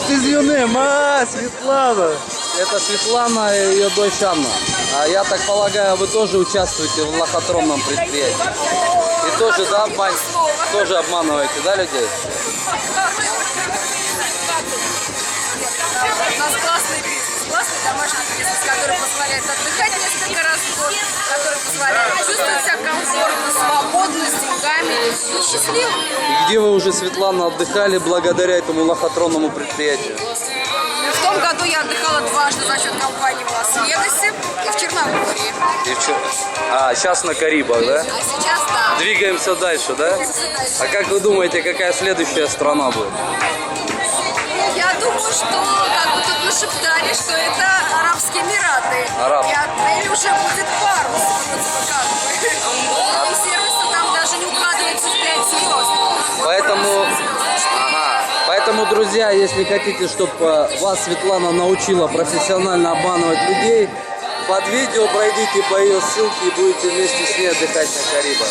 из ЮНЕМ, Светлана. Это Светлана и ее дочь Анна. А я так полагаю, вы тоже участвуете в лохотронном предприятии. И тоже, да, тоже обманываете, да, людей? У нас классный бизнес, классный домашний бизнес, который позволяет отдыхать несколько раз в год, который позволяет чувствовать себя комфортно, свободно, с деньгами, счастливым. И где вы уже, Светлана, отдыхали благодаря этому лохотронному предприятию? В том году я отдыхала дважды за счет компании в Лас-Вегасе и в Черногории. А, сейчас на Карибах, да? А сейчас, да. Двигаемся дальше, да? А как вы думаете, какая следующая страна будет? Я думаю, что, как бы тут нашептали, что это Арабские Эмираты. Араб. И отель уже будет парус. Как бы. И сервисы там даже не укладываются в 5 звезд. Поэтому, друзья, если хотите, чтобы вас Светлана научила профессионально обманывать людей, под видео пройдите по ее ссылке и будете вместе с ней отдыхать на Карибах.